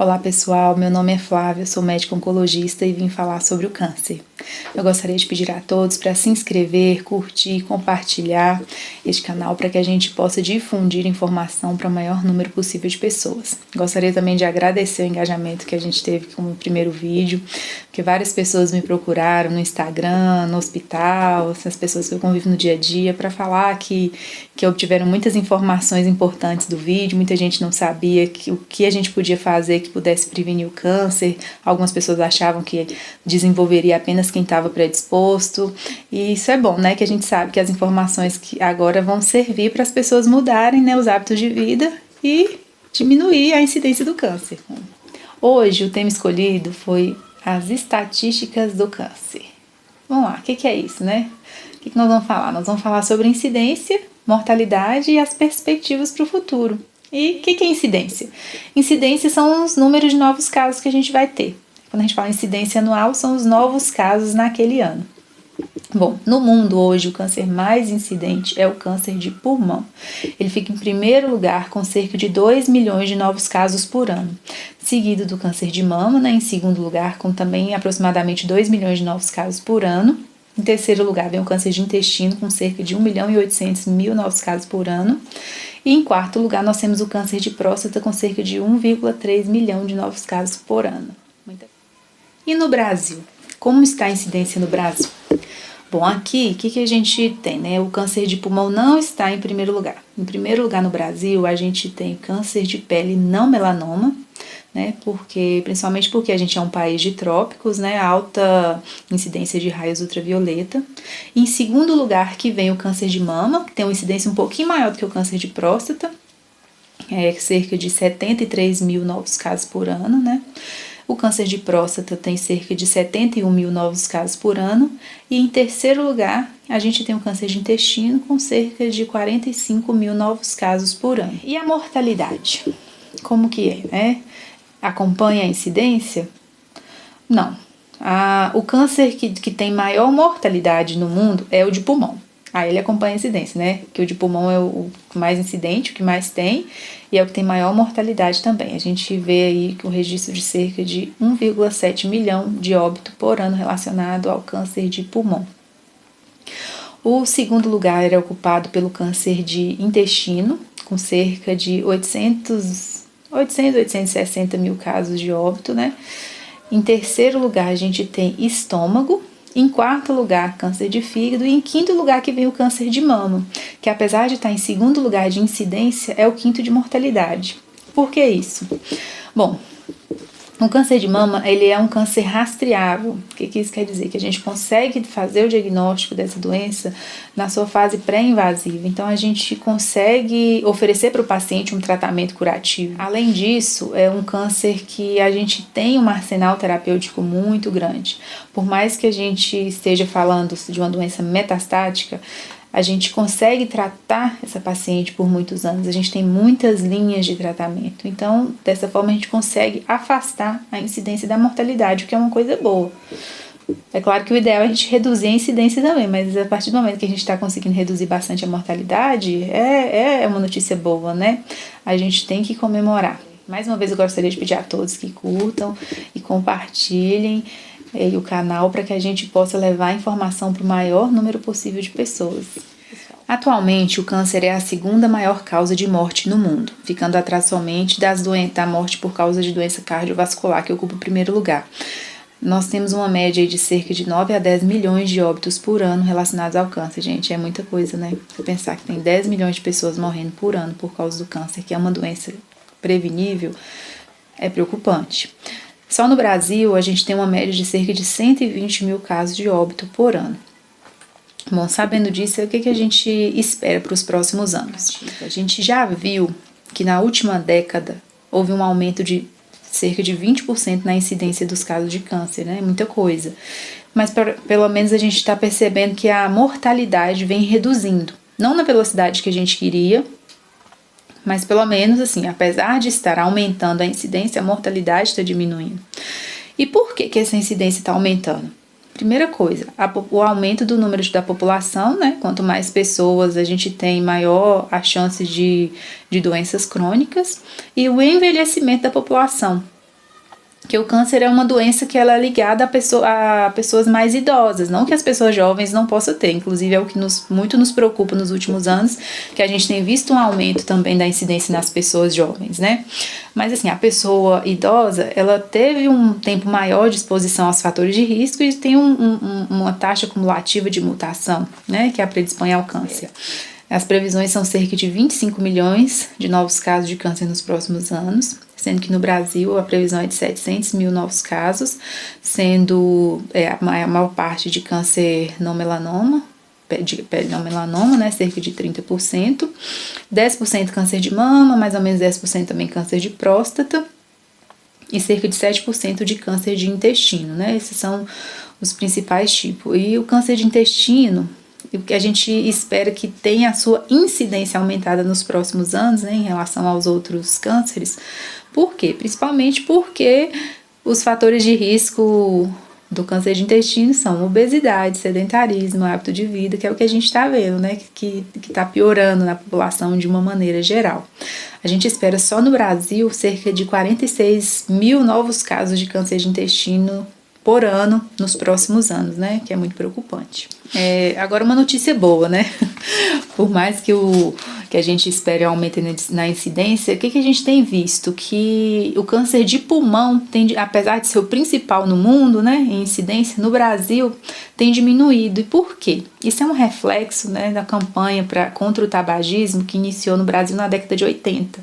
Olá pessoal, meu nome é Flávia, sou médica oncologista e vim falar sobre o câncer. Eu gostaria de pedir a todos para se inscrever, curtir, compartilhar este canal para que a gente possa difundir informação para o maior número possível de pessoas. Gostaria também de agradecer o engajamento que a gente teve com o primeiro vídeo, porque várias pessoas me procuraram no Instagram, no hospital, essas pessoas que eu convivo no dia a dia, para falar que obtiveram muitas informações importantes do vídeo, muita gente não sabia o que a gente podia fazer que pudesse prevenir o câncer, algumas pessoas achavam que desenvolveria apenas quem estava predisposto, e isso é bom, né, que a gente sabe que as informações que agora vão servir para as pessoas mudarem, né, os hábitos de vida e diminuir a incidência do câncer. Hoje o tema escolhido foi as estatísticas do câncer. Vamos lá, o que é isso, né? O que nós vamos falar? Nós vamos falar sobre incidência, mortalidade e as perspectivas para o futuro. E o que é incidência? Incidência são os números de novos casos que a gente vai ter. Quando a gente fala incidência anual, são os novos casos naquele ano. Bom, no mundo hoje o câncer mais incidente é o câncer de pulmão. Ele fica em primeiro lugar com cerca de 2 milhões de novos casos por ano, seguido do câncer de mama, né, em segundo lugar com também aproximadamente 2 milhões de novos casos por ano. Em terceiro lugar vem o câncer de intestino com cerca de 1.800.000 novos casos por ano. E em quarto lugar nós temos o câncer de próstata com cerca de 1,3 milhão de novos casos por ano. E no Brasil? Como está a incidência no Brasil? Bom, aqui, o que a gente tem, né? O câncer de pulmão não está em primeiro lugar. Em primeiro lugar no Brasil, a gente tem câncer de pele não melanoma, né? Principalmente porque a gente é um país de trópicos, né? Alta incidência de raios ultravioleta. Em segundo lugar, que vem o câncer de mama, que tem uma incidência um pouquinho maior do que o câncer de próstata, cerca de 73.000 novos casos por ano, né? O câncer de próstata tem cerca de 71.000 novos casos por ano. E em terceiro lugar, a gente tem o câncer de intestino com cerca de 45.000 novos casos por ano. E a mortalidade? Como que é, né? Acompanha a incidência? Não. O câncer que tem maior mortalidade no mundo é o de pulmão. Ele acompanha a incidência, né? Que o de pulmão é o mais incidente, o que mais tem, e é o que tem maior mortalidade também. A gente vê aí o registro de cerca de 1,7 milhão de óbitos por ano relacionado ao câncer de pulmão. O segundo lugar era ocupado pelo câncer de intestino, com cerca de 860 mil casos de óbito, né? Em terceiro lugar, a gente tem estômago. Em quarto lugar, câncer de fígado. E em quinto lugar que vem o câncer de mama, que apesar de estar em segundo lugar de incidência, é o quinto de mortalidade. Por que isso? Bom, o câncer de mama, ele é um câncer rastreável. O que isso quer dizer? Que a gente consegue fazer o diagnóstico dessa doença na sua fase pré-invasiva. Então, a gente consegue oferecer para o paciente um tratamento curativo. Além disso, é um câncer que a gente tem um arsenal terapêutico muito grande. Por mais que a gente esteja falando de uma doença metastática, a gente consegue tratar essa paciente por muitos anos, a gente tem muitas linhas de tratamento. Então, dessa forma, a gente consegue afastar a incidência da mortalidade, o que é uma coisa boa. É claro que o ideal é a gente reduzir a incidência também, mas a partir do momento que a gente está conseguindo reduzir bastante a mortalidade, é uma notícia boa, né? A gente tem que comemorar. Mais uma vez, eu gostaria de pedir a todos que curtam e compartilhem o canal para que a gente possa levar a informação para o maior número possível de pessoas. Atualmente, o câncer é a segunda maior causa de morte no mundo, ficando atrás somente da morte por causa de doença cardiovascular, que ocupa o primeiro lugar. Nós temos uma média de cerca de 9 a 10 milhões de óbitos por ano relacionados ao câncer, gente, é muita coisa, né? Você pensar que tem 10 milhões de pessoas morrendo por ano por causa do câncer, que é uma doença prevenível, é preocupante. Só no Brasil, a gente tem uma média de cerca de 120 mil casos de óbito por ano. Bom, sabendo disso, o que a gente espera para os próximos anos? A gente já viu que na última década houve um aumento de cerca de 20% na incidência dos casos de câncer, né? Muita coisa. Mas pelo menos a gente está percebendo que a mortalidade vem reduzindo. Não na velocidade que a gente queria, mas pelo menos assim, apesar de estar aumentando a incidência, a mortalidade está diminuindo. E por que essa incidência está aumentando? Primeira coisa, o aumento do número da população, né? Quanto mais pessoas a gente tem, maior a chance de doenças crônicas, e o envelhecimento da população. que o câncer é uma doença que ela é ligada a pessoas mais idosas, não que as pessoas jovens não possam ter, inclusive é o que muito nos preocupa nos últimos anos, que a gente tem visto um aumento também da incidência nas pessoas jovens, né? Mas assim, a pessoa idosa, ela teve um tempo maior de exposição aos fatores de risco e tem uma taxa cumulativa de mutação, né, que a predispõe ao câncer. As previsões são cerca de 25 milhões de novos casos de câncer nos próximos anos, sendo que no Brasil a previsão é de 700 mil novos casos, sendo a maior parte de câncer não melanoma, de pele não melanoma, né, cerca de 30%, 10% câncer de mama, mais ou menos 10% também câncer de próstata, e cerca de 7% de câncer de intestino, né, esses são os principais tipos. E o câncer de intestino, o que a gente espera que tenha a sua incidência aumentada nos próximos anos, né, em relação aos outros cânceres. Por quê? Principalmente porque os fatores de risco do câncer de intestino são obesidade, sedentarismo, hábito de vida, que é o que a gente está vendo, né, que está piorando na população de uma maneira geral. A gente espera só no Brasil cerca de 46 mil novos casos de câncer de intestino por ano nos próximos anos, né, que é muito preocupante. Agora uma notícia boa, né, por mais que a gente espere aumento na incidência, o que a gente tem visto? Que o câncer de pulmão, apesar de ser o principal no mundo, né, em incidência, no Brasil, tem diminuído. E por quê? Isso é um reflexo, né, da campanha contra o tabagismo que iniciou no Brasil na década de 80.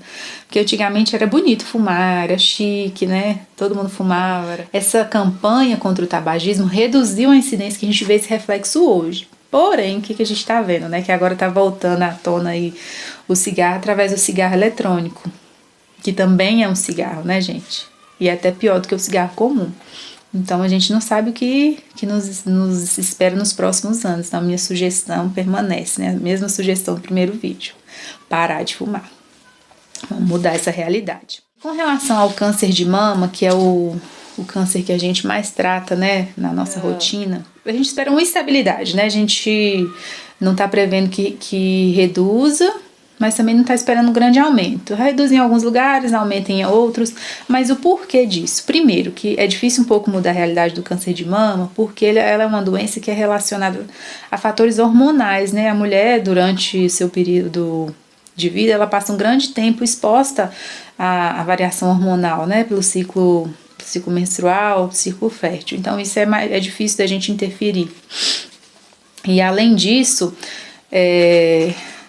Porque antigamente era bonito fumar, era chique, né, todo mundo fumava. Essa campanha contra o tabagismo reduziu a incidência que a gente vê esse reflexo hoje. Porém, o que a gente está vendo, né? Que agora está voltando à tona aí o cigarro através do cigarro eletrônico, que também é um cigarro, né, gente? E é até pior do que o cigarro comum. Então, a gente não sabe o que nos espera nos próximos anos. Então, a minha sugestão permanece, né? A mesma sugestão do primeiro vídeo. Parar de fumar. Vamos mudar essa realidade. Com relação ao câncer de mama, que é o câncer que a gente mais trata, né, na nossa rotina, a gente espera uma estabilidade, né? A gente não está prevendo que reduza, mas também não está esperando um grande aumento. Reduz em alguns lugares, aumenta em outros, mas o porquê disso? Primeiro, que é difícil um pouco mudar a realidade do câncer de mama, porque ela é uma doença que é relacionada a fatores hormonais, né? A mulher, durante seu período de vida, ela passa um grande tempo exposta à variação hormonal, né? Pelo ciclo menstrual, ciclo fértil. Então, isso é difícil da gente interferir. E, além disso,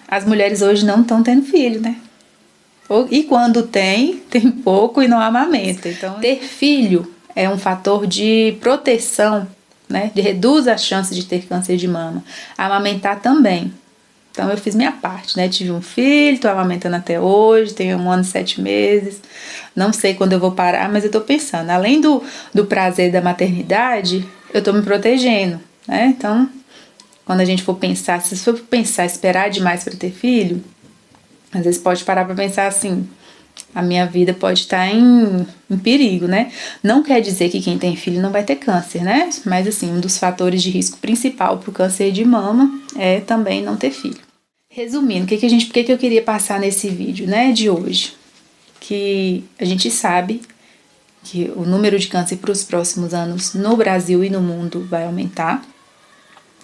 as mulheres hoje não estão tendo filho, né? E quando tem pouco e não amamenta. Então, ter filho é um fator de proteção, né? Reduz a chance de ter câncer de mama. Amamentar também. Então, eu fiz minha parte, né? Tive um filho, estou amamentando até hoje, tenho 1 ano e 7 meses. Não sei quando eu vou parar, mas eu tô pensando. Além do prazer da maternidade, eu tô me protegendo, né? Então, quando a gente for pensar, se for pensar, esperar demais para ter filho, às vezes pode parar para pensar assim, a minha vida pode estar em perigo, né? Não quer dizer que quem tem filho não vai ter câncer, né? Mas assim, um dos fatores de risco principal para o câncer de mama é também não ter filho. Resumindo, por que eu queria passar nesse vídeo, né, de hoje? Que a gente sabe que o número de câncer para os próximos anos no Brasil e no mundo vai aumentar,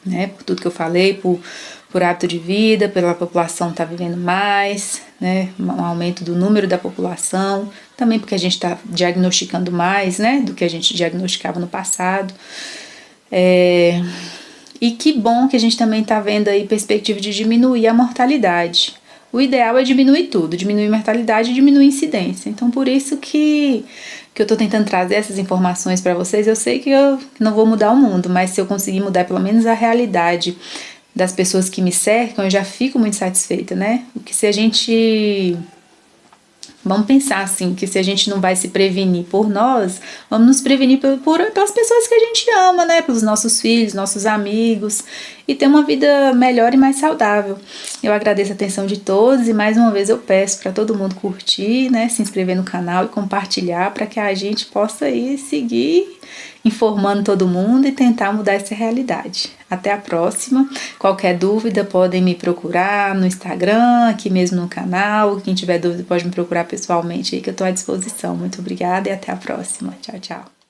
né, por tudo que eu falei, por hábito de vida, pela população estar vivendo mais, né, um aumento do número da população, também porque a gente está diagnosticando mais, né, do que a gente diagnosticava no passado. E que bom que a gente também está vendo aí perspectiva de diminuir a mortalidade. O ideal é diminuir tudo, diminuir a mortalidade e diminuir a incidência. Então, por isso que eu estou tentando trazer essas informações para vocês. Eu sei que eu não vou mudar o mundo, mas se eu conseguir mudar pelo menos a realidade das pessoas que me cercam, eu já fico muito satisfeita, né? Porque se a gente... Vamos pensar assim, que se a gente não vai se prevenir por nós, vamos nos prevenir pelas pessoas que a gente ama, né? Pelos nossos filhos, nossos amigos, e ter uma vida melhor e mais saudável. Eu agradeço a atenção de todos e mais uma vez eu peço para todo mundo curtir, né, se inscrever no canal e compartilhar para que a gente possa aí seguir informando todo mundo e tentar mudar essa realidade. Até a próxima. Qualquer dúvida podem me procurar no Instagram, aqui mesmo no canal. Quem tiver dúvida pode me procurar pessoalmente aí que eu estou à disposição. Muito obrigada e até a próxima. Tchau, tchau.